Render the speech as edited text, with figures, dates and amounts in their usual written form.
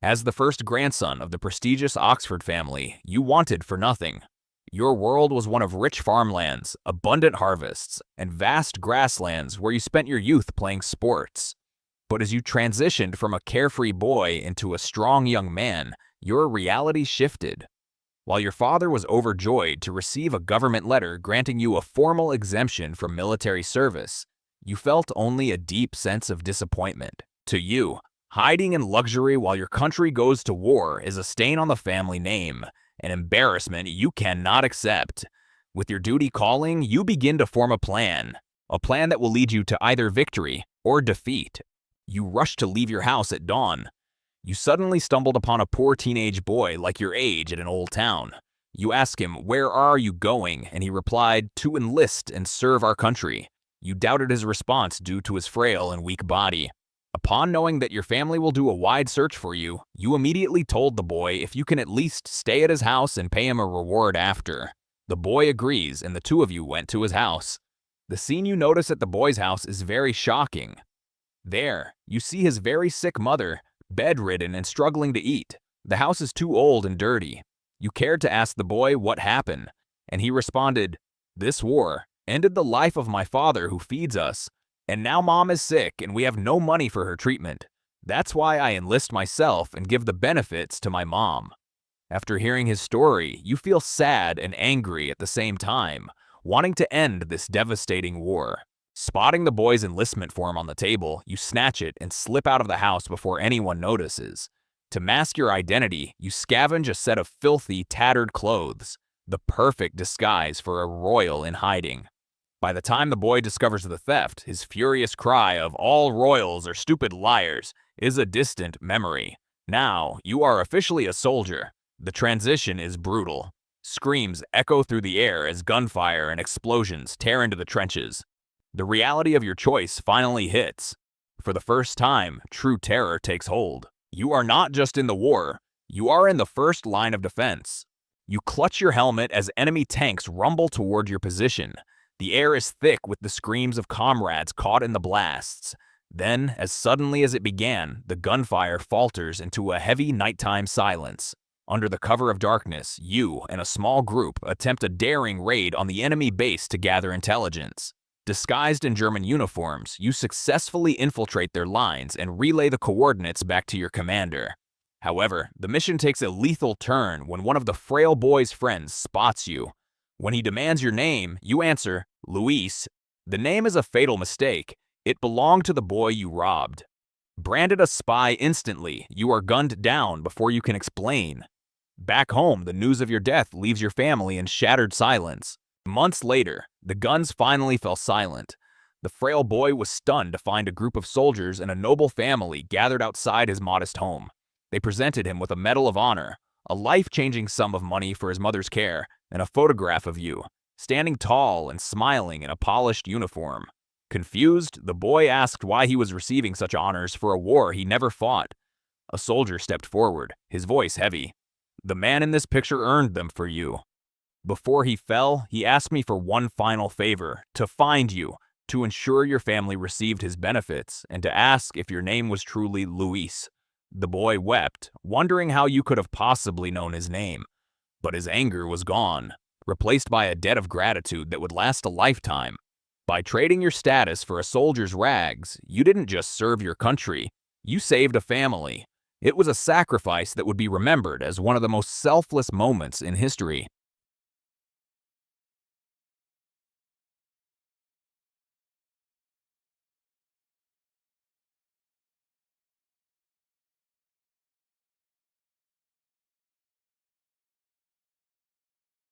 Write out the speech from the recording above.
As the first grandson of the prestigious Oxford family, you wanted for nothing. Your world was one of rich farmlands, abundant harvests, and vast grasslands where you spent your youth playing sports. But as you transitioned from a carefree boy into a strong young man, your reality shifted. While your father was overjoyed to receive a government letter granting you a formal exemption from military service, you felt only a deep sense of disappointment. To you, hiding in luxury while your country goes to war is a stain on the family name, an embarrassment you cannot accept. With your duty calling, you begin to form a plan that will lead you to either victory or defeat. You rush to leave your house at dawn. You suddenly stumbled upon a poor teenage boy like your age at an old town. You ask him, "Where are you going?" and he replied, "To enlist and serve our country." You doubted his response due to his frail and weak body. Upon knowing that your family will do a wide search for you, you immediately told the boy if you can at least stay at his house and pay him a reward after. The boy agrees, and the two of you went to his house. The scene you notice at the boy's house is very shocking. There, you see his very sick mother, bedridden and struggling to eat. The house is too old and dirty. You cared to ask the boy what happened, and he responded, "This war ended the life of my father who feeds us. And now Mom is sick and we have no money for her treatment. That's why I enlist myself and give the benefits to my mom." After hearing his story, you feel sad and angry at the same time, wanting to end this devastating war. Spotting the boy's enlistment form on the table, you snatch it and slip out of the house before anyone notices. To mask your identity, you scavenge a set of filthy, tattered clothes, the perfect disguise for a royal in hiding. By the time the boy discovers the theft, his furious cry of "all royals are stupid liars" is a distant memory. Now, you are officially a soldier. The transition is brutal. Screams echo through the air as gunfire and explosions tear into the trenches. The reality of your choice finally hits. For the first time, true terror takes hold. You are not just in the war, you are in the first line of defense. You clutch your helmet as enemy tanks rumble toward your position. The air is thick with the screams of comrades caught in the blasts. Then, as suddenly as it began, the gunfire falters into a heavy nighttime silence. Under the cover of darkness, you and a small group attempt a daring raid on the enemy base to gather intelligence. Disguised in German uniforms, you successfully infiltrate their lines and relay the coordinates back to your commander. However, the mission takes a lethal turn when one of the frail boy's friends spots you. When he demands your name, you answer, "Luis." The name is a fatal mistake. It belonged to the boy you robbed. Branded a spy instantly, you are gunned down before you can explain. Back home, the news of your death leaves your family in shattered silence. Months later, the guns finally fell silent. The frail boy was stunned to find a group of soldiers and a noble family gathered outside his modest home. They presented him with a Medal of Honor, a life-changing sum of money for his mother's care, and a photograph of you, standing tall and smiling in a polished uniform. Confused, the boy asked why he was receiving such honors for a war he never fought. A soldier stepped forward, his voice heavy. "The man in this picture earned them for you. Before he fell, he asked me for one final favor, to find you, to ensure your family received his benefits, and to ask if your name was truly Luis." The boy wept, wondering how you could have possibly known his name. But his anger was gone, replaced by a debt of gratitude that would last a lifetime. By trading your status for a soldier's rags, you didn't just serve your country, you saved a family. It was a sacrifice that would be remembered as one of the most selfless moments in history.